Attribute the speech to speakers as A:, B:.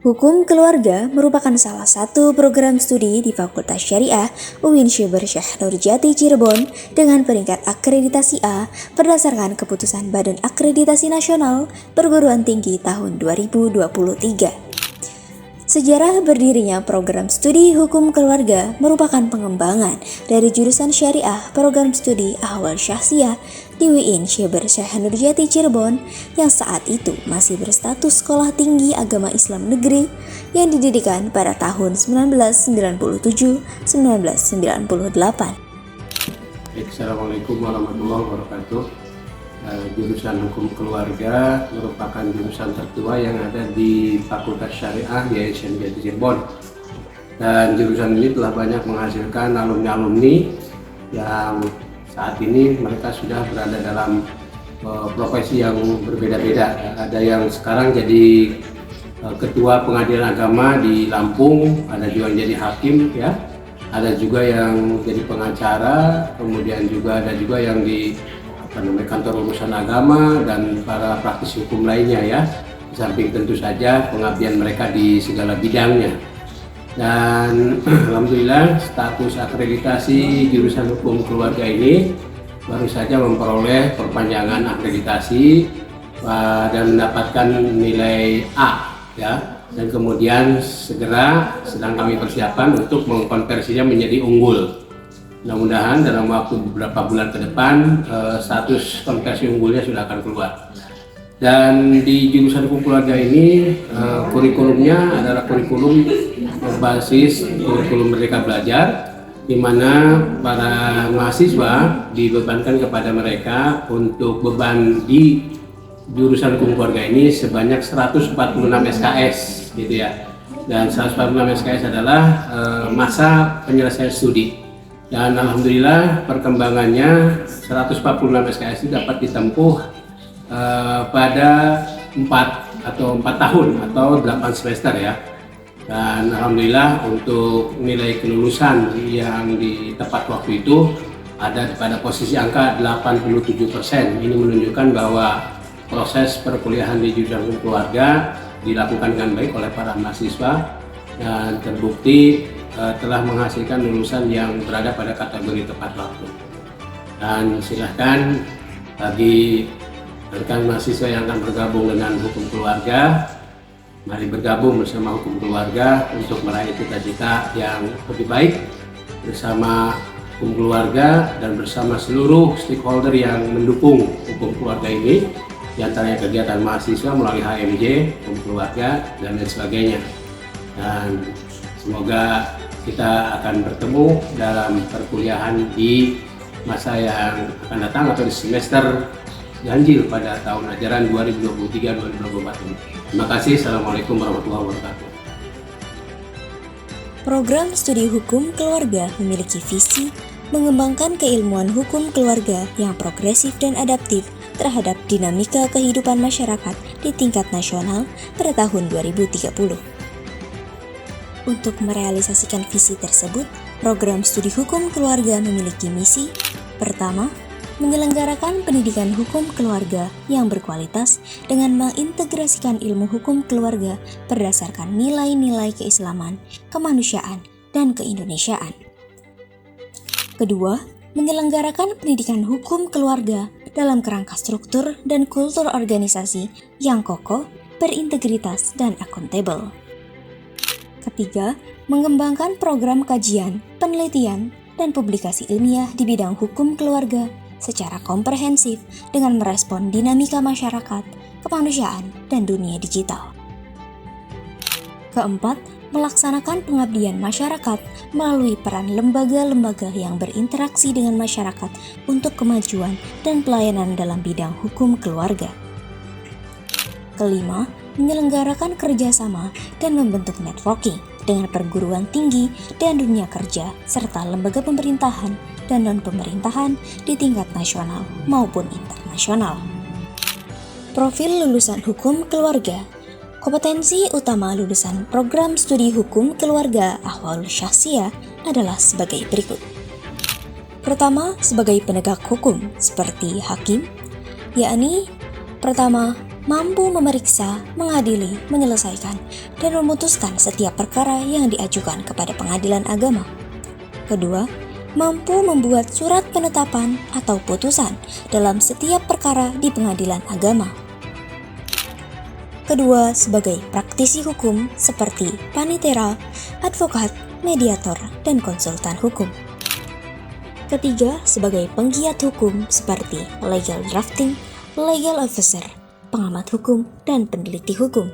A: Hukum Keluarga merupakan salah satu program studi di Fakultas Syariah UIN Syekh Nurjati Cirebon dengan peringkat akreditasi A berdasarkan keputusan Badan Akreditasi Nasional Perguruan Tinggi tahun 2023. Sejarah berdirinya program studi hukum keluarga merupakan pengembangan dari jurusan syariah program studi Ahwal Syahsiah di UIN Syekh Nurjati Cirebon yang saat itu masih berstatus sekolah tinggi agama Islam negeri yang didirikan pada tahun 1997-1998.
B: Assalamualaikum warahmatullahi wabarakatuh. Jurusan Hukum Keluarga merupakan jurusan tertua yang ada di Fakultas Syariah di UIN Syekh Cirebon. Dan jurusan ini telah banyak menghasilkan alumni-alumni yang saat ini mereka sudah berada dalam profesi yang berbeda-beda. Ada yang sekarang jadi ketua pengadilan agama di Lampung, ada juga yang jadi hakim, ya. Ada juga yang jadi pengacara, kemudian juga ada juga yang di kantor urusan agama dan para praktisi hukum lainnya, ya. Di samping tentu saja pengabdian mereka di segala bidangnya. Dan alhamdulillah status akreditasi jurusan hukum keluarga ini baru saja memperoleh perpanjangan akreditasi dan mendapatkan nilai A, ya. Dan kemudian segera sedang kami persiapan untuk mengkonversinya menjadi unggul. Mudah-mudahan dalam waktu beberapa bulan ke depan status konversi unggulnya sudah akan keluar. Dan di jurusan hukum keluarga ini kurikulumnya adalah kurikulum berbasis kurikulum Merdeka Belajar, di mana para mahasiswa dibebankan kepada mereka untuk beban di jurusan hukum keluarga ini sebanyak 146 SKS, gitu ya. Dan 146 SKS adalah masa penyelesaian studi. Dan alhamdulillah perkembangannya 146 SKS itu dapat ditempuh pada 4 tahun atau 8 semester, ya. Dan alhamdulillah untuk nilai kelulusan yang di tepat waktu itu ada pada posisi angka 87%. Ini menunjukkan bahwa proses perkuliahan di jurusan hukum keluarga dilakukan dengan baik oleh para mahasiswa dan terbukti telah menghasilkan lulusan yang berada pada kategori tepat waktu. Dan silahkan bagi rekan mahasiswa yang akan bergabung dengan hukum keluarga, mari bergabung bersama hukum keluarga untuk meraih cita-cita yang lebih baik bersama hukum keluarga dan bersama seluruh stakeholder yang mendukung hukum keluarga ini, di antaranya kegiatan mahasiswa melalui HMJ, hukum keluarga, dan lain sebagainya. Dan semoga kita akan bertemu dalam perkuliahan di masa yang akan datang atau di semester ganjil pada tahun ajaran 2023-2024 ini. Terima kasih. Assalamualaikum warahmatullahi wabarakatuh.
A: Program studi hukum keluarga memiliki visi mengembangkan keilmuan hukum keluarga yang progresif dan adaptif terhadap dinamika kehidupan masyarakat di tingkat nasional pada tahun 2030. Untuk merealisasikan visi tersebut, program studi hukum keluarga memiliki misi: pertama, menyelenggarakan pendidikan hukum keluarga yang berkualitas dengan mengintegrasikan ilmu hukum keluarga berdasarkan nilai-nilai keislaman, kemanusiaan, dan keindonesiaan. Kedua, menyelenggarakan pendidikan hukum keluarga dalam kerangka struktur dan kultur organisasi yang kokoh, berintegritas, dan akuntabel. Ketiga, mengembangkan program kajian, penelitian, dan publikasi ilmiah di bidang hukum keluarga secara komprehensif dengan merespon dinamika masyarakat, kemanusiaan, dan dunia digital. Keempat, melaksanakan pengabdian masyarakat melalui peran lembaga-lembaga yang berinteraksi dengan masyarakat untuk kemajuan dan pelayanan dalam bidang hukum keluarga. Kelima, menyelenggarakan kerjasama dan membentuk networking dengan perguruan tinggi dan dunia kerja serta lembaga pemerintahan dan non-pemerintahan di tingkat nasional maupun internasional. Profil lulusan hukum keluarga. Kompetensi utama lulusan program studi hukum keluarga Ahwal Syahsiah adalah sebagai berikut. Pertama, sebagai penegak hukum seperti hakim, yakni pertama, mampu memeriksa, mengadili, menyelesaikan, dan memutuskan setiap perkara yang diajukan kepada pengadilan agama. Kedua, mampu membuat surat penetapan atau putusan dalam setiap perkara di pengadilan agama. Kedua, sebagai praktisi hukum seperti panitera, advokat, mediator, dan konsultan hukum. Ketiga, sebagai penggiat hukum seperti legal drafting, legal officer, pengamat hukum, dan peneliti hukum.